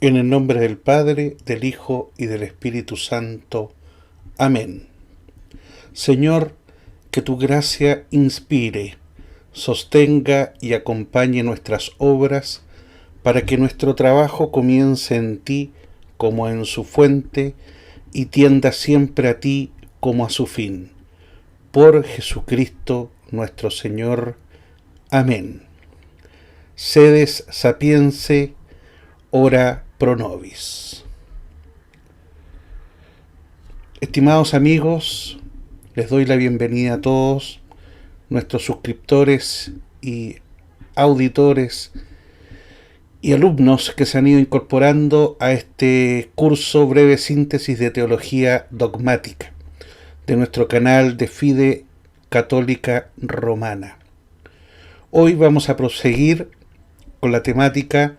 En el nombre del Padre, del Hijo y del Espíritu Santo. Amén. Señor, que tu gracia inspire, sostenga y acompañe nuestras obras, para que nuestro trabajo comience en ti como en su fuente y tienda siempre a ti como a su fin. Por Jesucristo nuestro Señor. Amén. Sedes sapiense, ora pro nobis. Estimados amigos, les doy la bienvenida a todos nuestros suscriptores y auditores y alumnos que se han ido incorporando a este curso Breve Síntesis de Teología Dogmática de nuestro canal de Fide Católica Romana. Hoy vamos a proseguir con la temática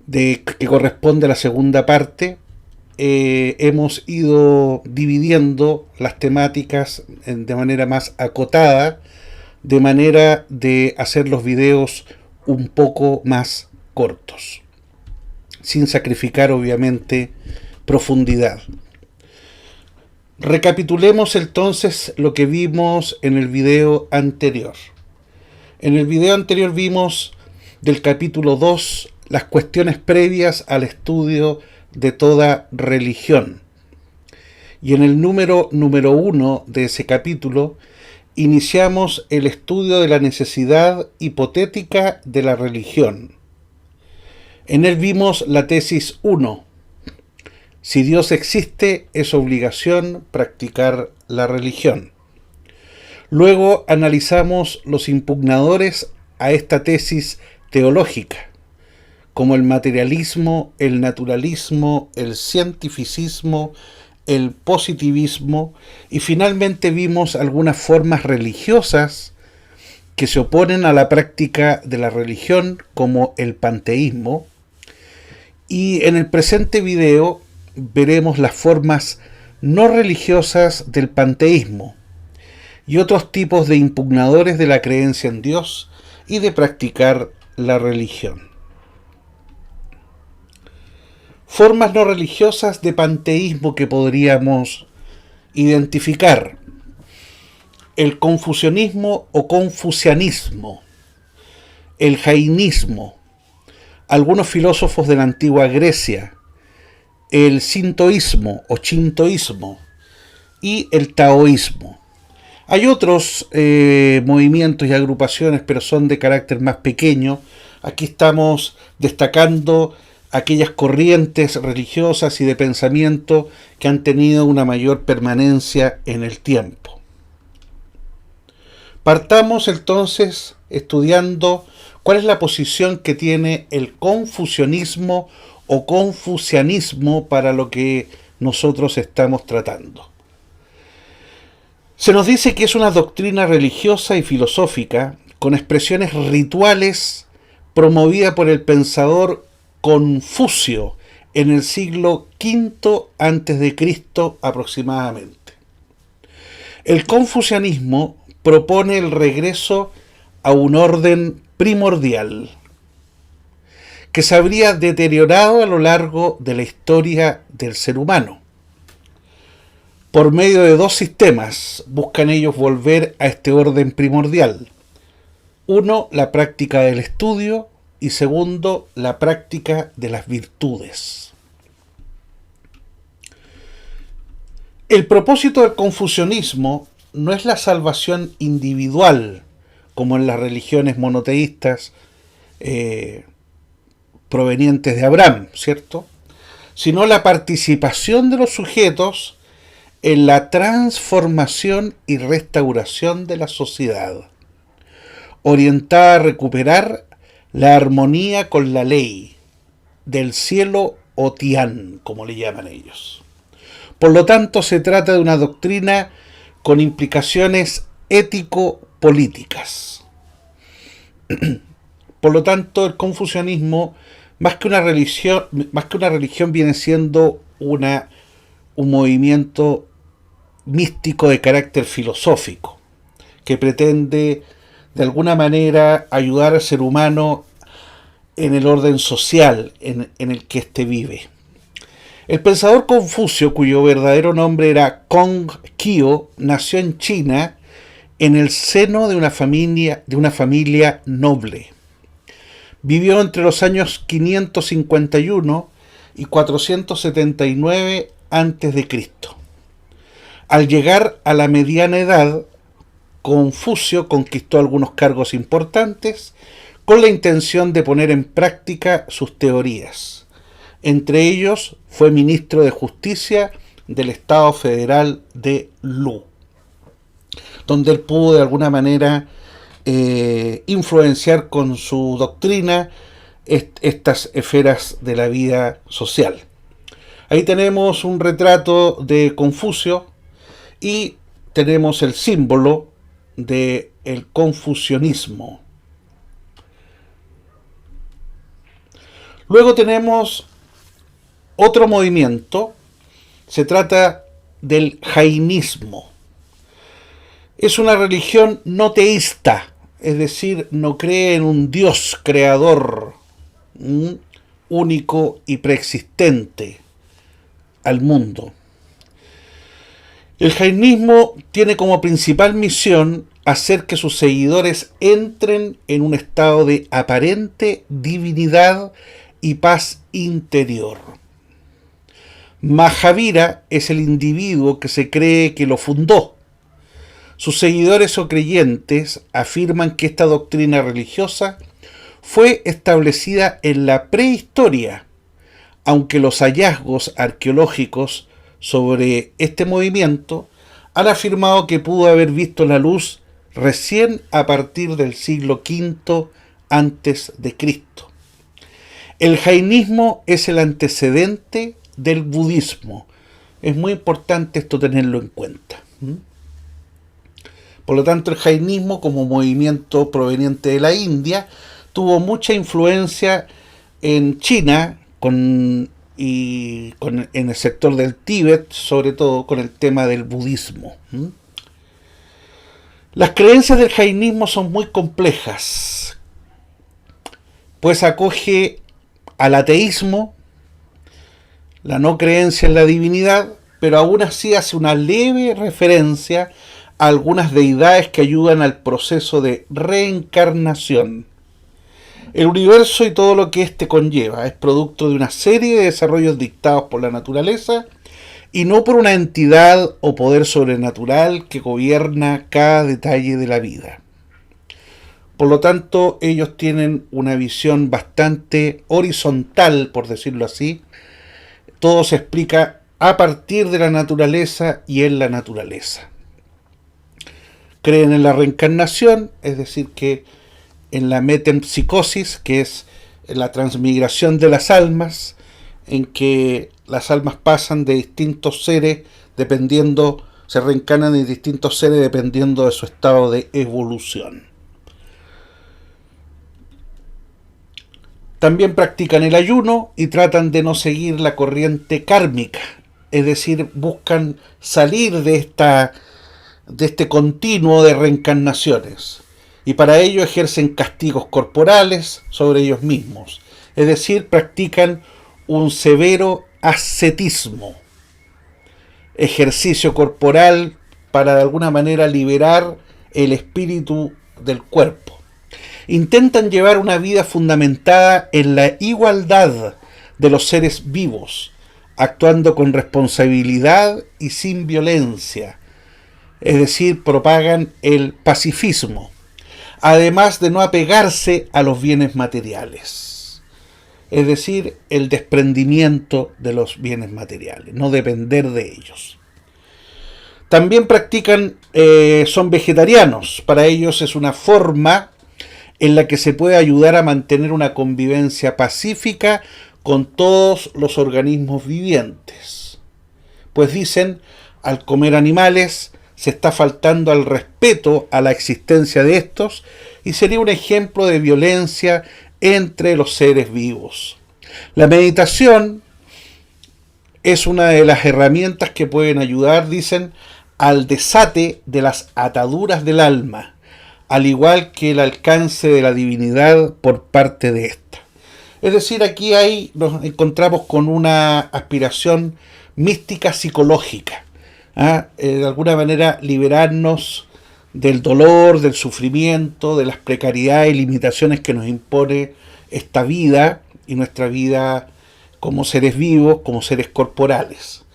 que corresponde a la segunda parte. Hemos ido dividiendo las temáticas de manera más acotada, de manera de hacer los videos un poco más cortos, sin sacrificar obviamente profundidad. Recapitulemos entonces lo que vimos en el video anterior. En el video anterior vimos del capítulo 2 las cuestiones previas al estudio de toda religión. Y en el número 1 de ese capítulo iniciamos el estudio de la necesidad hipotética de la religión. En él vimos la tesis 1. Si Dios existe, es obligación practicar la religión. Luego analizamos los impugnadores a esta tesis teológica, como el materialismo, el naturalismo, el cientificismo, el positivismo, y finalmente vimos algunas formas religiosas que se oponen a la práctica de la religión, como el panteísmo. Y en el presente video veremos las formas no religiosas del panteísmo y otros tipos de impugnadores de la creencia en Dios y de practicar la religión. Formas no religiosas de panteísmo que podríamos identificar: el confucianismo o confucianismo, el jainismo, algunos filósofos de la antigua Grecia, el sintoísmo o chintoísmo y el taoísmo. Hay otros movimientos y agrupaciones, pero son de carácter más pequeño. Aquí estamos destacando aquellas corrientes religiosas y de pensamiento que han tenido una mayor permanencia en el tiempo. Partamos entonces estudiando cuál es la posición que tiene el confucianismo o confucianismo para lo que nosotros estamos tratando. Se nos dice que es una doctrina religiosa y filosófica con expresiones rituales promovida por el pensador Confucio en el siglo V a.C. aproximadamente. El confucianismo propone el regreso a un orden primordial que se habría deteriorado a lo largo de la historia del ser humano. Por medio de dos sistemas buscan ellos volver a este orden primordial. Uno, la práctica del estudio, y segundo, la práctica de las virtudes. El propósito del confucianismo no es la salvación individual, como en las religiones monoteístas provenientes de Abraham, ¿cierto?, sino la participación de los sujetos en la transformación y restauración de la sociedad, orientada a recuperar la armonía con la ley del cielo o Tian, como le llaman ellos. Por lo tanto, se trata de una doctrina con implicaciones ético-políticas. Por lo tanto, el confucianismo, más que una religión, viene siendo un movimiento místico de carácter filosófico, que pretende de alguna manera ayudar al ser humano en el orden social en el que éste vive. El pensador Confucio, cuyo verdadero nombre era Kong Kyo, nació en China en el seno de una familia noble. Vivió entre los años 551 y 479 a.C. Al llegar a la mediana edad, Confucio conquistó algunos cargos importantes con la intención de poner en práctica sus teorías. Entre ellos fue ministro de Justicia del Estado Federal de Lu, donde él pudo de alguna manera influenciar con su doctrina estas esferas de la vida social. Ahí tenemos un retrato de Confucio y tenemos el símbolo del confucianismo. Luego tenemos otro movimiento, se trata del jainismo. Es una religión no teísta, es decir, no cree en un Dios creador único y preexistente al mundo. El jainismo tiene como principal misión hacer que sus seguidores entren en un estado de aparente divinidad y paz interior. Mahavira es el individuo que se cree que lo fundó. Sus seguidores o creyentes afirman que esta doctrina religiosa fue establecida en la prehistoria, aunque los hallazgos arqueológicos sobre este movimiento han afirmado que pudo haber visto la luz recién a partir del siglo V a.C. El jainismo es el antecedente del budismo. Es muy importante esto tenerlo en cuenta. Por lo tanto, el jainismo, como movimiento proveniente de la India, tuvo mucha influencia en China en el sector del Tíbet, sobre todo con el tema del budismo. Las creencias del jainismo son muy complejas, pues acoge al ateísmo, la no creencia en la divinidad, pero aún así hace una leve referencia a algunas deidades que ayudan al proceso de reencarnación. El universo y todo lo que éste conlleva es producto de una serie de desarrollos dictados por la naturaleza y no por una entidad o poder sobrenatural que gobierna cada detalle de la vida. Por lo tanto, ellos tienen una visión bastante horizontal, por decirlo así. Todo se explica a partir de la naturaleza y en la naturaleza. Creen en la reencarnación, es decir, que en la metempsicosis, que es la transmigración de las almas, en que las almas pasan de distintos seres se reencarnan en distintos seres dependiendo de su estado de evolución. También practican el ayuno y tratan de no seguir la corriente kármica, es decir, buscan salir de este continuo de reencarnaciones, y para ello ejercen castigos corporales sobre ellos mismos, es decir, practican un severo ascetismo, ejercicio corporal para de alguna manera liberar el espíritu del cuerpo. Intentan llevar una vida fundamentada en la igualdad de los seres vivos, actuando con responsabilidad y sin violencia, es decir, propagan el pacifismo, además de no apegarse a los bienes materiales, es decir, el desprendimiento de los bienes materiales, no depender de ellos. También son vegetarianos. Para ellos es una forma en la que se puede ayudar a mantener una convivencia pacífica con todos los organismos vivientes. Pues dicen, al comer animales se está faltando al respeto a la existencia de estos y sería un ejemplo de violencia entre los seres vivos. La meditación es una de las herramientas que pueden ayudar, dicen, al desate de las ataduras del alma, al igual que el alcance de la divinidad por parte de ésta. Es decir, aquí nos encontramos con una aspiración mística psicológica, de alguna manera liberarnos del dolor, del sufrimiento, de las precariedades y limitaciones que nos impone esta vida y nuestra vida como seres vivos, como seres corporales.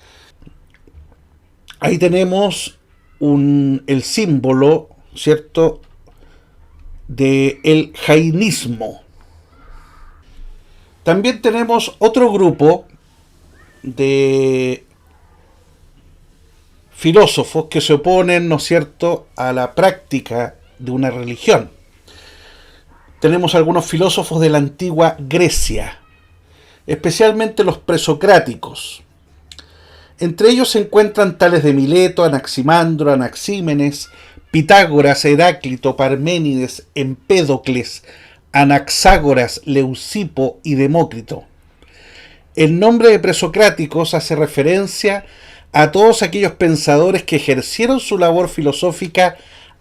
Ahí tenemos el símbolo, ¿cierto?, del jainismo. También tenemos otro grupo de filósofos que se oponen, ¿no es cierto?, a la práctica de una religión. Tenemos algunos filósofos de la antigua Grecia, especialmente los presocráticos. Entre ellos se encuentran tales de Mileto, Anaximandro, Anaxímenes, Pitágoras, Heráclito, Parménides, Empédocles, Anaxágoras, Leucipo y Demócrito. El nombre de presocráticos hace referencia a todos aquellos pensadores que ejercieron su labor filosófica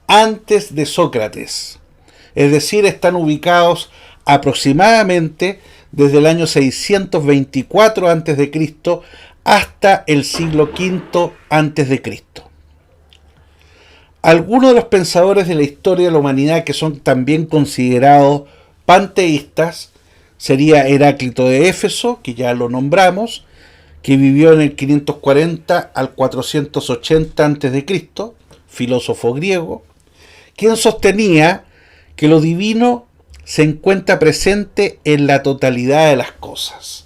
antes de Sócrates. Es decir, están ubicados aproximadamente desde el año 624 a.C. hasta el siglo V a.C. Algunos de los pensadores de la historia de la humanidad que son también considerados panteístas sería Heráclito de Éfeso, que ya lo nombramos, que vivió en el 540 al 480 a.C., filósofo griego, quien sostenía que lo divino se encuentra presente en la totalidad de las cosas.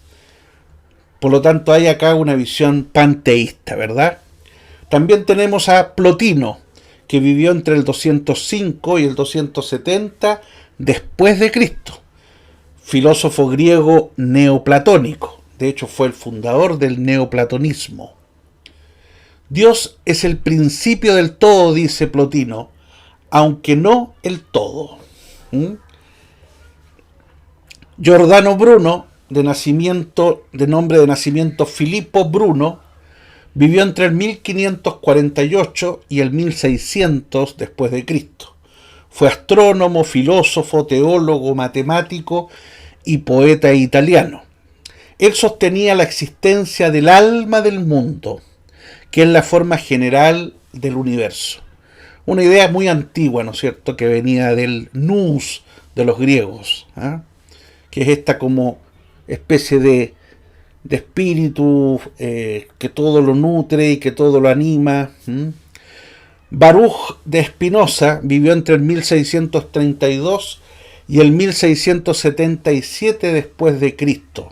Por lo tanto, hay acá una visión panteísta, ¿verdad? También tenemos a Plotino, que vivió entre el 205 y el 270 después de Cristo, filósofo griego neoplatónico. De hecho, fue el fundador del neoplatonismo. Dios es el principio del todo, dice Plotino, aunque no el todo. Giordano Bruno, de nombre de nacimiento Filippo Bruno, vivió entre el 1548 y el 1600 después de Cristo. Fue astrónomo, filósofo, teólogo, matemático y poeta italiano. Él sostenía la existencia del alma del mundo, que es la forma general del universo. Una idea muy antigua, ¿no es cierto?, que venía del nous de los griegos, que es esta como especie de espíritu que todo lo nutre y que todo lo anima. Baruch de Spinoza vivió entre el 1632 y el 1677 después de Cristo.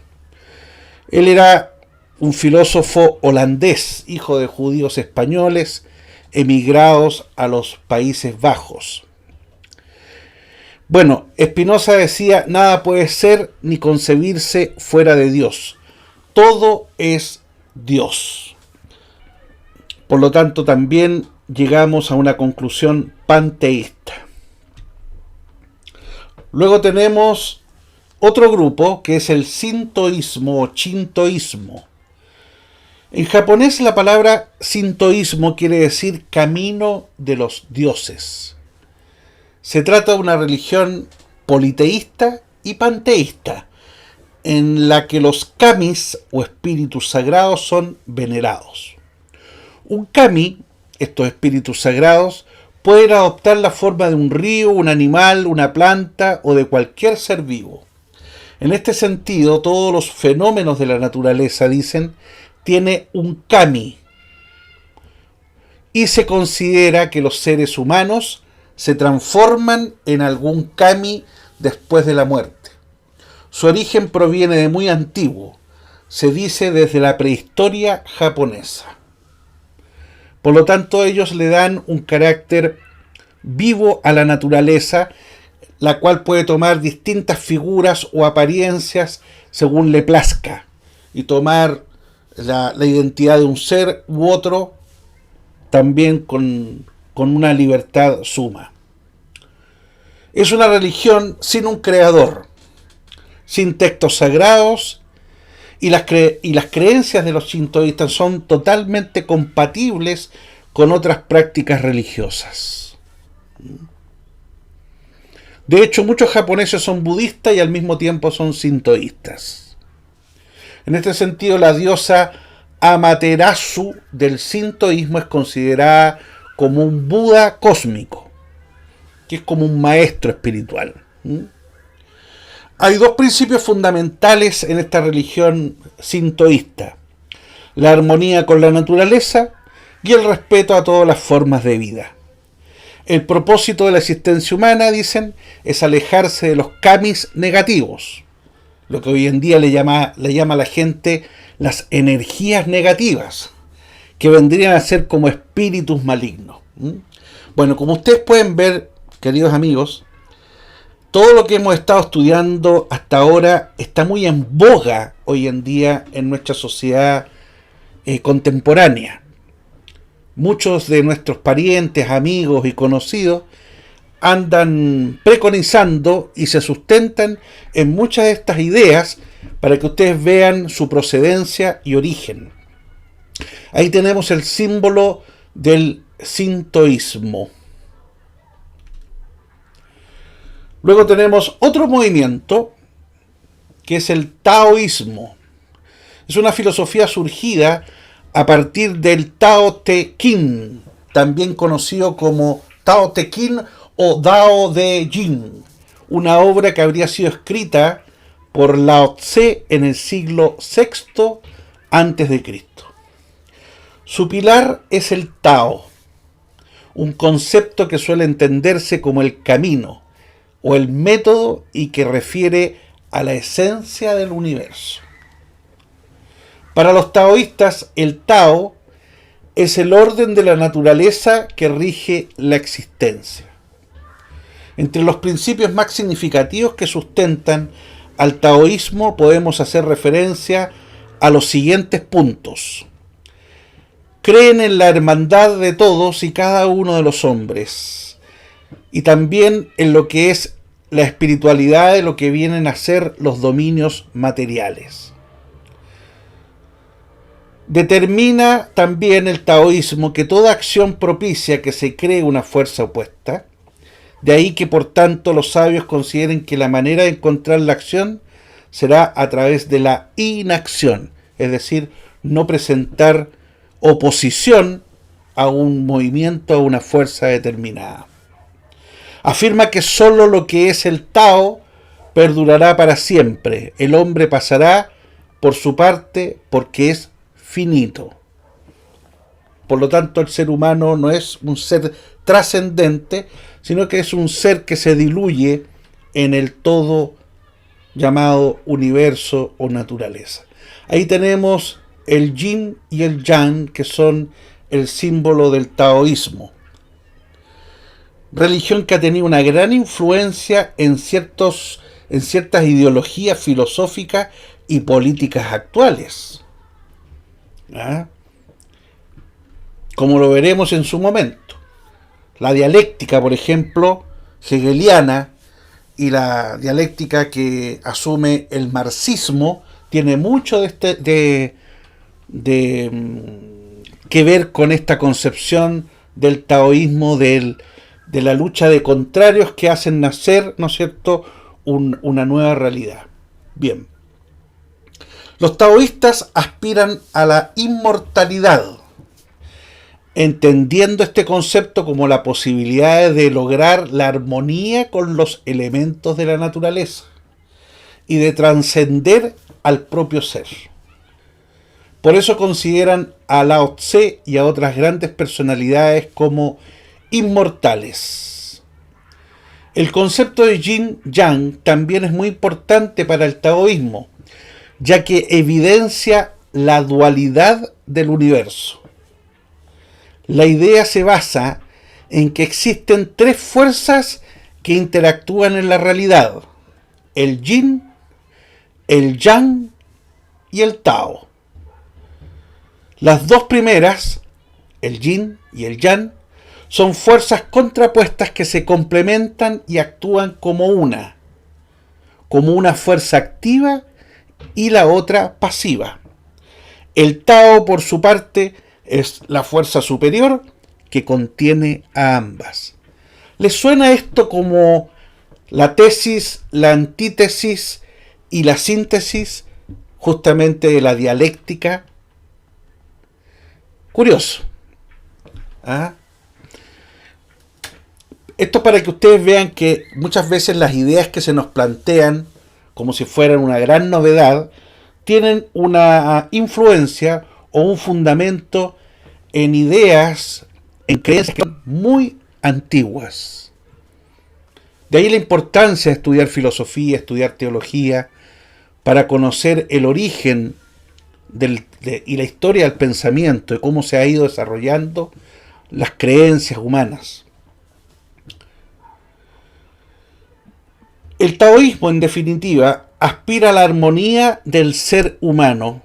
Él era un filósofo holandés, hijo de judíos españoles emigrados a los Países Bajos. Bueno, Spinoza decía, nada puede ser ni concebirse fuera de Dios. Todo es Dios. Por lo tanto, también llegamos a una conclusión panteísta. Luego tenemos otro grupo que es el sintoísmo o shintoísmo. En japonés la palabra sintoísmo quiere decir camino de los dioses. Se trata de una religión politeísta y panteísta, en la que los kamis o espíritus sagrados son venerados. Un kami, estos espíritus sagrados, pueden adoptar la forma de un río, un animal, una planta o de cualquier ser vivo. En este sentido, todos los fenómenos de la naturaleza, dicen, tiene un kami, y se considera que los seres humanos se transforman en algún kami después de la muerte. Su origen proviene de muy antiguo, se dice desde la prehistoria japonesa. Por lo tanto, ellos le dan un carácter vivo a la naturaleza, la cual puede tomar distintas figuras o apariencias según le plazca, y tomar la identidad de un ser u otro también con una libertad suma. Es una religión sin un creador, sin textos sagrados, y las creencias de los shintoístas son totalmente compatibles con otras prácticas religiosas. De hecho, muchos japoneses son budistas y al mismo tiempo son sintoístas. En este sentido, la diosa Amaterasu del sintoísmo es considerada como un Buda cósmico, que es como un maestro espiritual. Hay dos principios fundamentales en esta religión sintoísta: la armonía con la naturaleza y el respeto a todas las formas de vida. El propósito de la existencia humana, dicen, es alejarse de los kamis negativos, lo que hoy en día le llama a la gente las energías negativas, que vendrían a ser como espíritus malignos. Bueno, como ustedes pueden ver, queridos amigos, todo lo que hemos estado estudiando hasta ahora está muy en boga hoy en día en nuestra sociedad contemporánea. Muchos de nuestros parientes, amigos y conocidos andan preconizando y se sustentan en muchas de estas ideas para que ustedes vean su procedencia y origen. Ahí tenemos el símbolo del sintoísmo. Luego tenemos otro movimiento que es el taoísmo. Es una filosofía surgida a partir del Tao Te Ching, también conocido como Tao Te Ching o Dao De Jing, una obra que habría sido escrita por Lao Tse en el siglo VI a.C. Su pilar es el Tao, un concepto que suele entenderse como el camino o el método y que refiere a la esencia del universo. Para los taoístas, el Tao es el orden de la naturaleza que rige la existencia. Entre los principios más significativos que sustentan al taoísmo podemos hacer referencia a los siguientes puntos. Creen en la hermandad de todos y cada uno de los hombres, y también en lo que es la espiritualidad de lo que vienen a ser los dominios materiales. Determina también el taoísmo que toda acción propicia que se cree una fuerza opuesta. De ahí que por tanto los sabios consideren que la manera de encontrar la acción será a través de la inacción, es decir, no presentar oposición a un movimiento, a una fuerza determinada. Afirma que sólo lo que es el Tao perdurará para siempre. El hombre pasará por su parte porque es finito. Por lo tanto, el ser humano no es un ser trascendente, sino que es un ser que se diluye en el todo llamado universo o naturaleza. Ahí tenemos el yin y el yang, que son el símbolo del taoísmo. Religión que ha tenido una gran influencia en ciertas ideologías filosóficas y políticas actuales. Como lo veremos en su momento. La dialéctica, por ejemplo, hegeliana, y la dialéctica que asume el marxismo, tiene mucho que ver con esta concepción del taoísmo, de la lucha de contrarios que hacen nacer, ¿no es cierto?, una nueva realidad. Bien. Los taoístas aspiran a la inmortalidad, entendiendo este concepto como la posibilidad de lograr la armonía con los elementos de la naturaleza y de trascender al propio ser. Por eso consideran a Lao Tse y a otras grandes personalidades como inmortales. El concepto de yin-yang también es muy importante para el taoísmo, ya que evidencia la dualidad del universo. La idea se basa en que existen tres fuerzas que interactúan en la realidad: el yin, el yang y el tao. Las dos primeras, el yin y el yang, son fuerzas contrapuestas que se complementan y actúan como una fuerza activa y la otra pasiva. El Tao, por su parte, es la fuerza superior que contiene a ambas. ¿Les suena esto como la tesis, la antítesis y la síntesis justamente de la dialéctica. Curioso. ¿Ah? Esto para que ustedes vean que muchas veces las ideas que se nos plantean como si fueran una gran novedad tienen una influencia o un fundamento en ideas, en creencias que son muy antiguas. De ahí la importancia de estudiar filosofía, estudiar teología, para conocer el origen y la historia del pensamiento, de cómo se ha ido desarrollando las creencias humanas. El taoísmo, en definitiva, aspira a la armonía del ser humano,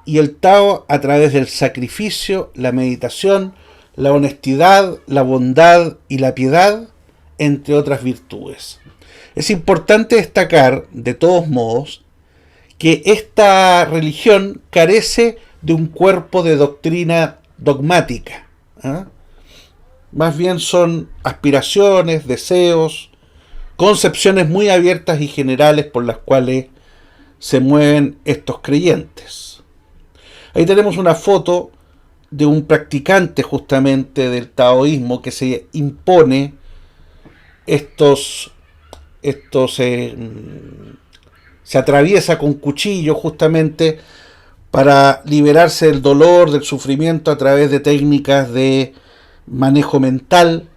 y el Tao, a través del sacrificio, la meditación, la honestidad, la bondad y la piedad, entre otras virtudes. Es importante destacar, de todos modos, que esta religión carece de un cuerpo de doctrina dogmática. Más bien son aspiraciones, deseos, concepciones muy abiertas y generales por las cuales se mueven estos creyentes. Ahí tenemos una foto de un practicante justamente del taoísmo que se impone se atraviesa con cuchillo justamente para liberarse del dolor, del sufrimiento a través de técnicas de manejo mental,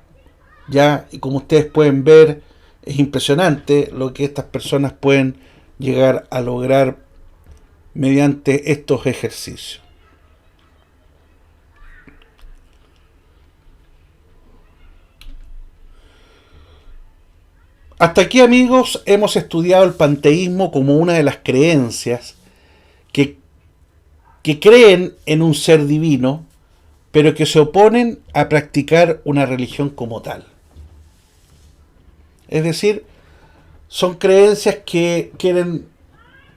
¿ya? Y como ustedes pueden ver, es impresionante lo que estas personas pueden llegar a lograr mediante estos ejercicios. Hasta aquí, amigos, hemos estudiado el panteísmo como una de las creencias que creen en un ser divino, pero que se oponen a practicar una religión como tal. Es decir, son creencias que quieren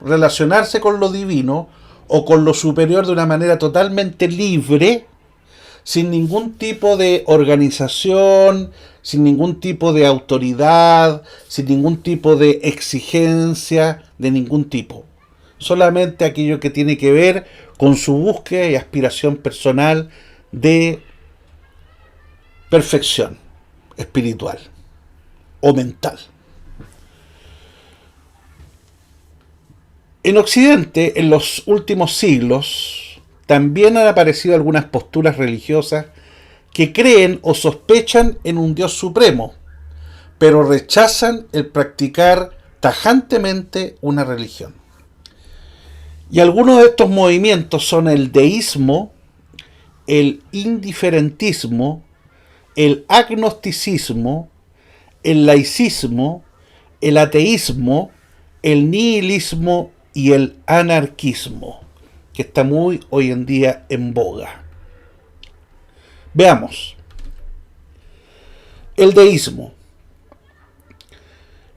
relacionarse con lo divino o con lo superior de una manera totalmente libre, sin ningún tipo de organización, sin ningún tipo de autoridad, sin ningún tipo de exigencia de ningún tipo. Solamente aquello que tiene que ver con su búsqueda y aspiración personal de perfección espiritual o mental. En Occidente, en los últimos siglos, también han aparecido algunas posturas religiosas que creen o sospechan en un Dios supremo, pero rechazan el practicar tajantemente una religión. Y algunos de estos movimientos son el deísmo, el indiferentismo, el agnosticismo, el laicismo, el ateísmo, el nihilismo y el anarquismo, que está muy hoy en día en boga. Veamos. El deísmo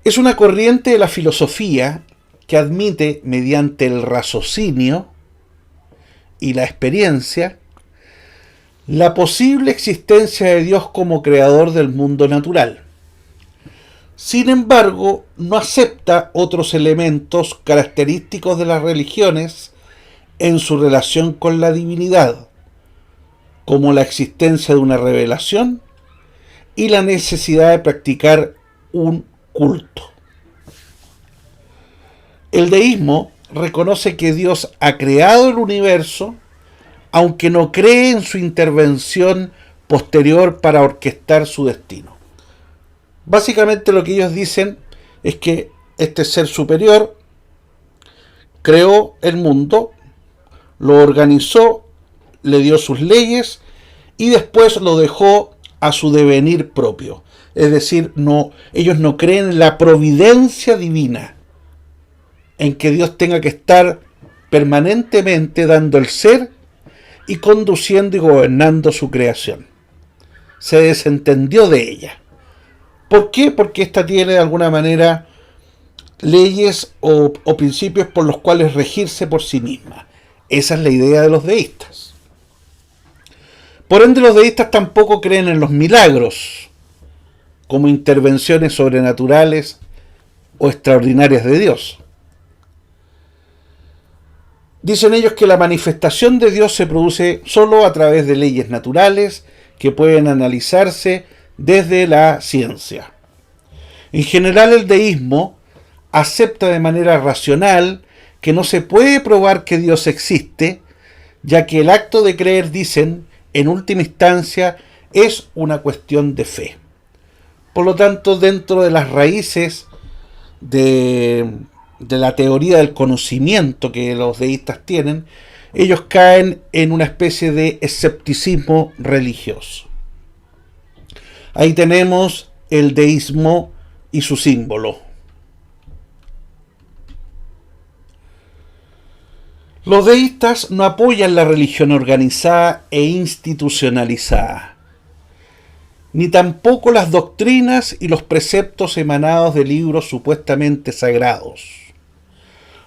es una corriente de la filosofía que admite, mediante el raciocinio y la experiencia, la posible existencia de Dios como creador del mundo natural. Sin embargo, no acepta otros elementos característicos de las religiones en su relación con la divinidad, como la existencia de una revelación y la necesidad de practicar un culto. El deísmo reconoce que Dios ha creado el universo, aunque no cree en su intervención posterior para orquestar su destino. Básicamente lo que ellos dicen es que este ser superior creó el mundo, lo organizó, le dio sus leyes y después lo dejó a su devenir propio. Es decir, ellos no creen en la providencia divina, en que Dios tenga que estar permanentemente dando el ser y conduciendo y gobernando su creación. Se desentendió de ella. ¿Por qué? Porque ésta tiene de alguna manera leyes o principios por los cuales regirse por sí misma. Esa es la idea de los deístas. Por ende, los deístas tampoco creen en los milagros, como intervenciones sobrenaturales o extraordinarias de Dios. Dicen ellos que la manifestación de Dios se produce solo a través de leyes naturales que pueden analizarse desde la ciencia. En general, el deísmo acepta de manera racional que no se puede probar que Dios existe, ya que el acto de creer, dicen, en última instancia, es una cuestión de fe. Por lo tanto, dentro de las raíces de la teoría del conocimiento que los deístas tienen, ellos caen en una especie de escepticismo religioso. Ahí tenemos el deísmo y su símbolo. Los deístas no apoyan la religión organizada e institucionalizada, ni tampoco las doctrinas y los preceptos emanados de libros supuestamente sagrados.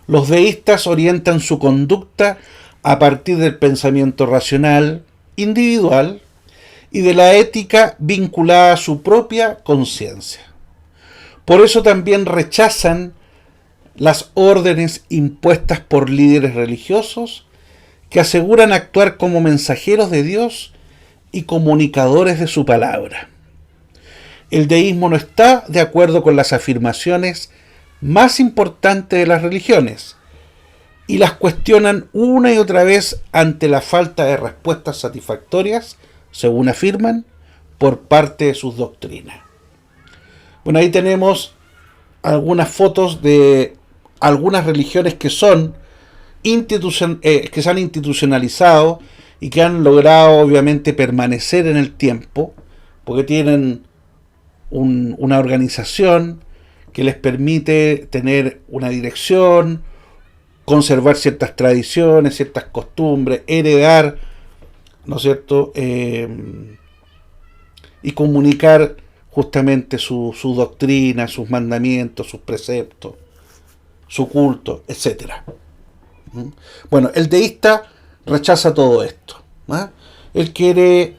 Los deístas orientan su conducta a partir del pensamiento racional, individual, y de la ética vinculada a su propia conciencia. Por eso también rechazan las órdenes impuestas por líderes religiosos que aseguran actuar como mensajeros de Dios y comunicadores de su palabra. El deísmo no está de acuerdo con las afirmaciones más importantes de las religiones y las cuestionan una y otra vez ante la falta de respuestas satisfactorias, según afirman, por parte de sus doctrinas. Bueno, ahí tenemos algunas fotos de algunas religiones que se han institucionalizado y que han logrado obviamente permanecer en el tiempo, porque tienen una organización que les permite tener una dirección, conservar ciertas tradiciones, ciertas costumbres, heredar, ¿no es cierto?, y comunicar justamente su doctrina, sus mandamientos, sus preceptos, su culto, etc. Bueno, el deísta rechaza todo esto, ¿eh? Él quiere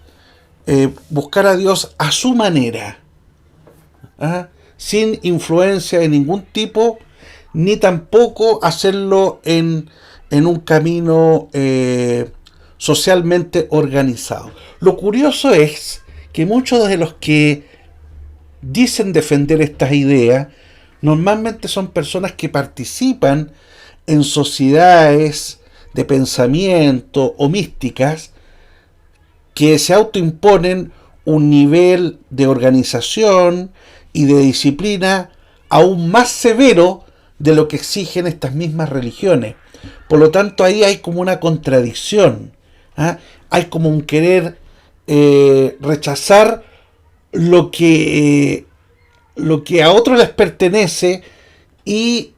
buscar a Dios a su manera, ¿eh? Sin influencia de ningún tipo, ni tampoco hacerlo en un camino socialmente organizado. Lo curioso es que muchos de los que dicen defender estas ideas normalmente son personas que participan en sociedades de pensamiento o místicas que se autoimponen un nivel de organización y de disciplina aún más severo de lo que exigen estas mismas religiones. Por lo tanto, ahí hay como una contradicción, ¿eh? Hay como un querer rechazar lo que a otros les pertenece y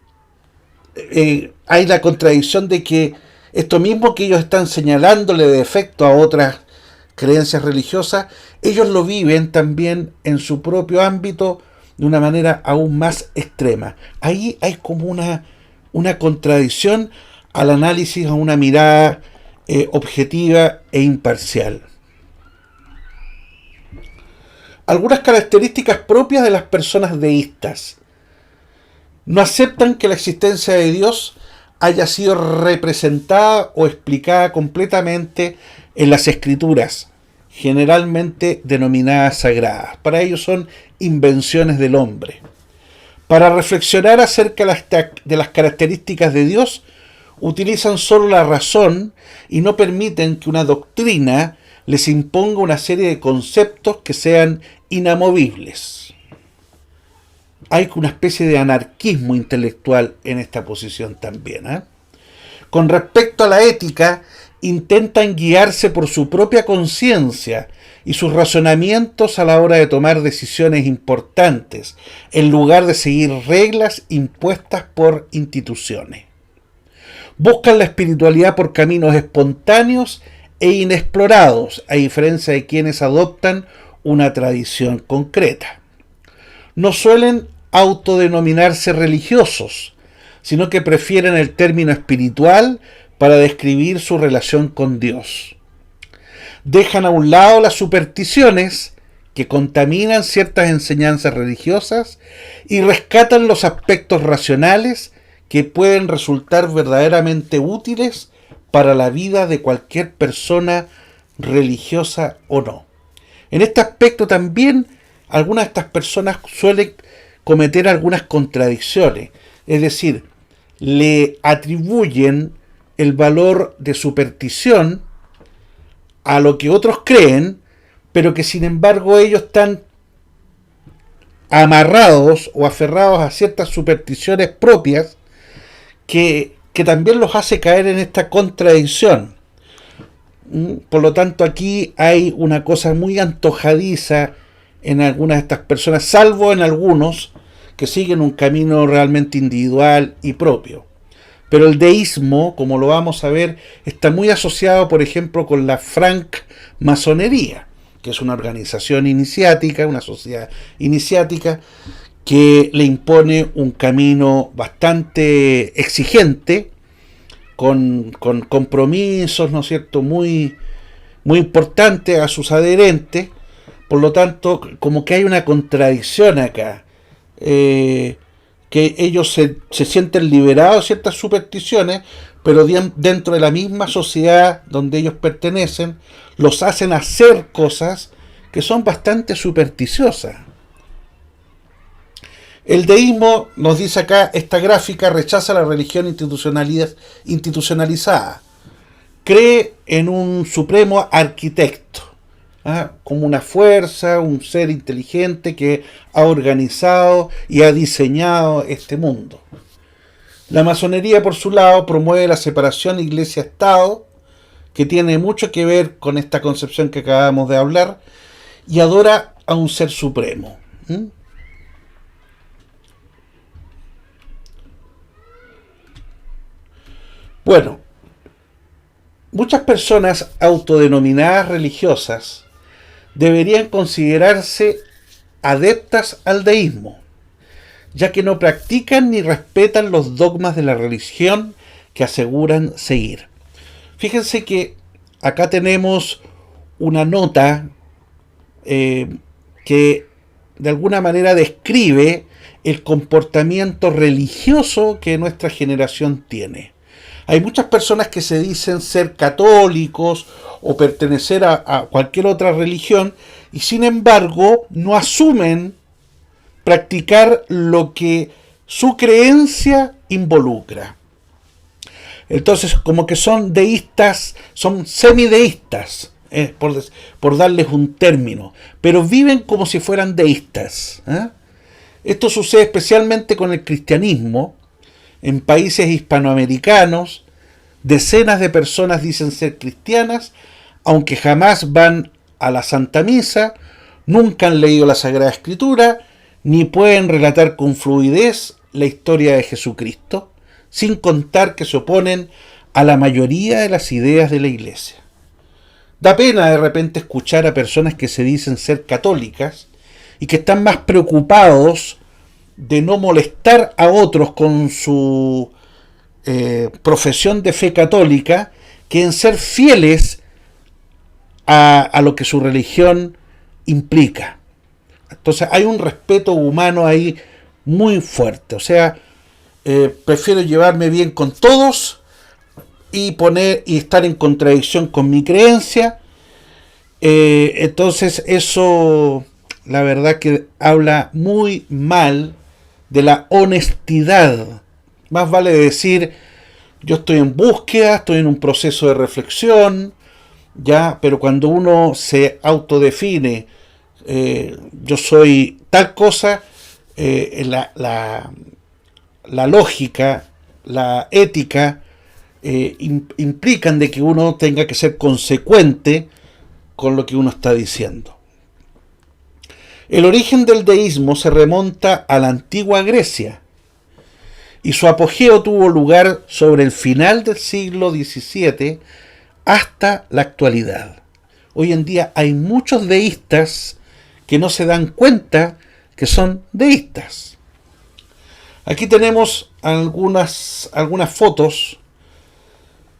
hay la contradicción de que esto mismo que ellos están señalándole de defecto a otras creencias religiosas, ellos lo viven también en su propio ámbito de una manera aún más extrema. Ahí hay como una contradicción al análisis, a una mirada objetiva e imparcial. Algunas características propias de las personas deístas: no aceptan que la existencia de Dios haya sido representada o explicada completamente en las escrituras, generalmente denominadas sagradas. Para ellos son invenciones del hombre. Para reflexionar acerca de las características de Dios, utilizan solo la razón y no permiten que una doctrina les imponga una serie de conceptos que sean inamovibles. Hay una especie de anarquismo intelectual en esta posición también, ¿eh? Con respecto a la ética, intentan guiarse por su propia conciencia y sus razonamientos a la hora de tomar decisiones importantes, en lugar de seguir reglas impuestas por instituciones. Buscan la espiritualidad por caminos espontáneos e inexplorados, a diferencia de quienes adoptan una tradición concreta. No suelen autodenominarse religiosos, sino que prefieren el término espiritual para describir su relación con Dios. Dejan a un lado las supersticiones que contaminan ciertas enseñanzas religiosas y rescatan los aspectos racionales que pueden resultar verdaderamente útiles para la vida de cualquier persona religiosa o no. En este aspecto también algunas de estas personas suelen cometer algunas contradicciones, es decir, le atribuyen el valor de superstición a lo que otros creen, pero que sin embargo ellos están amarrados o aferrados a ciertas supersticiones propias que también los hace caer en esta contradicción. Por lo tanto, aquí hay una cosa muy antojadiza en algunas de estas personas, salvo en algunos que siguen un camino realmente individual y propio. Pero el deísmo, como lo vamos a ver, está muy asociado, por ejemplo, con la francmasonería, que es una organización iniciática, una sociedad iniciática, que le impone un camino bastante exigente, con compromisos, ¿no es cierto?, muy importantes a sus adherentes. Por lo tanto, como que hay una contradicción acá, que ellos se sienten liberados de ciertas supersticiones, pero dentro de la misma sociedad donde ellos pertenecen, los hacen hacer cosas que son bastante supersticiosas. El deísmo, nos dice acá, esta gráfica rechaza la religión institucionalizada. Cree en un supremo arquitecto, como una fuerza, un ser inteligente que ha organizado y ha diseñado este mundo. La masonería, por su lado, promueve la separación iglesia-estado, que tiene mucho que ver con esta concepción que acabamos de hablar, y adora a un ser supremo. Bueno, muchas personas autodenominadas religiosas deberían considerarse adeptas al deísmo, ya que no practican ni respetan los dogmas de la religión que aseguran seguir. Fíjense que acá tenemos una nota que de alguna manera describe el comportamiento religioso que nuestra generación tiene. Hay muchas personas que se dicen ser católicos o pertenecer a cualquier otra religión y sin embargo no asumen practicar lo que su creencia involucra. Entonces, como que son deístas, son semideístas, por darles un término, pero viven como si fueran deístas. Esto sucede especialmente con el cristianismo. En países hispanoamericanos, decenas de personas dicen ser cristianas, aunque jamás van a la Santa Misa, nunca han leído la Sagrada Escritura, ni pueden relatar con fluidez la historia de Jesucristo, sin contar que se oponen a la mayoría de las ideas de la Iglesia. Da pena de repente escuchar a personas que se dicen ser católicas y que están más preocupados de no molestar a otros con su profesión de fe católica que en ser fieles a lo que su religión implica. Entonces hay un respeto humano ahí muy fuerte. O sea, prefiero llevarme bien con todos y estar en contradicción con mi creencia. Entonces eso, la verdad que habla muy mal de la honestidad. Más vale decir, yo estoy en búsqueda, estoy en un proceso de reflexión, ya, pero cuando uno se autodefine, yo soy tal cosa, la lógica, la ética, implican de que uno tenga que ser consecuente con lo que uno está diciendo. El origen del deísmo se remonta a la antigua Grecia y su apogeo tuvo lugar sobre el final del siglo XVII hasta la actualidad. Hoy en día hay muchos deístas que no se dan cuenta que son deístas. Aquí tenemos algunas fotos,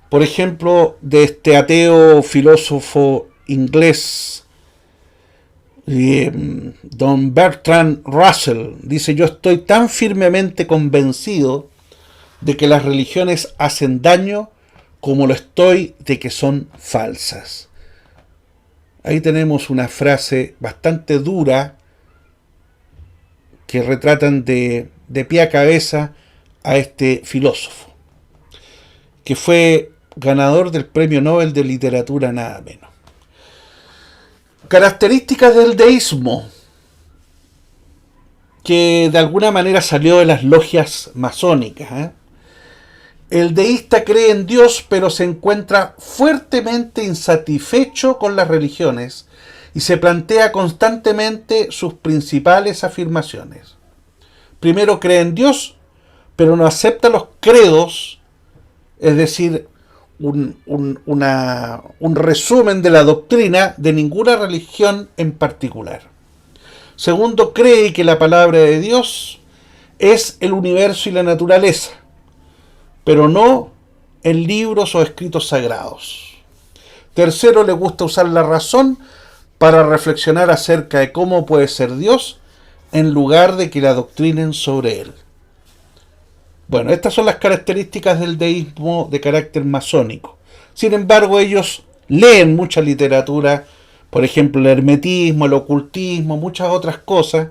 por ejemplo, de este ateo filósofo inglés Don Bertrand Russell dice: yo estoy tan firmemente convencido de que las religiones hacen daño como lo estoy de que son falsas. Ahí tenemos una frase bastante dura que retratan de pie a cabeza a este filósofo, que fue ganador del Premio Nobel de Literatura nada menos. Características del deísmo, que de alguna manera salió de las logias masónicas. El deísta cree en Dios, pero se encuentra fuertemente insatisfecho con las religiones y se plantea constantemente sus principales afirmaciones. Primero cree en Dios, pero no acepta los credos, es decir, un resumen de la doctrina de ninguna religión en particular. Segundo, cree que la palabra de Dios es el universo y la naturaleza, pero no en libros o escritos sagrados. Tercero, le gusta usar la razón para reflexionar acerca de cómo puede ser Dios en lugar de que la adoctrinen sobre él. Bueno, estas son las características del deísmo de carácter masónico. Sin embargo, ellos leen mucha literatura, por ejemplo, el hermetismo, el ocultismo, muchas otras cosas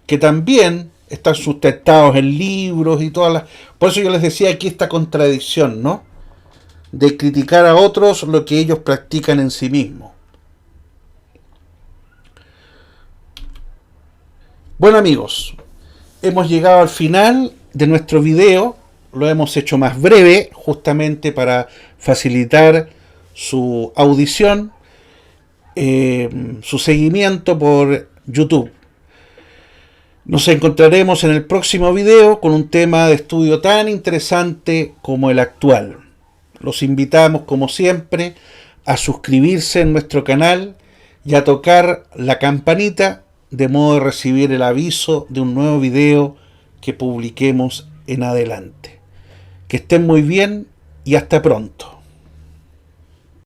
que también están sustentados en libros y todas las... Por eso yo les decía aquí esta contradicción, ¿no? De criticar a otros lo que ellos practican en sí mismos. Bueno, amigos, hemos llegado al final de nuestro video. Lo hemos hecho más breve, justamente para facilitar su audición, su seguimiento por YouTube. Nos encontraremos en el próximo video con un tema de estudio tan interesante como el actual. Los invitamos, como siempre, a suscribirse en nuestro canal y a tocar la campanita de modo de recibir el aviso de un nuevo video que publiquemos en adelante. Que estén muy bien y hasta pronto.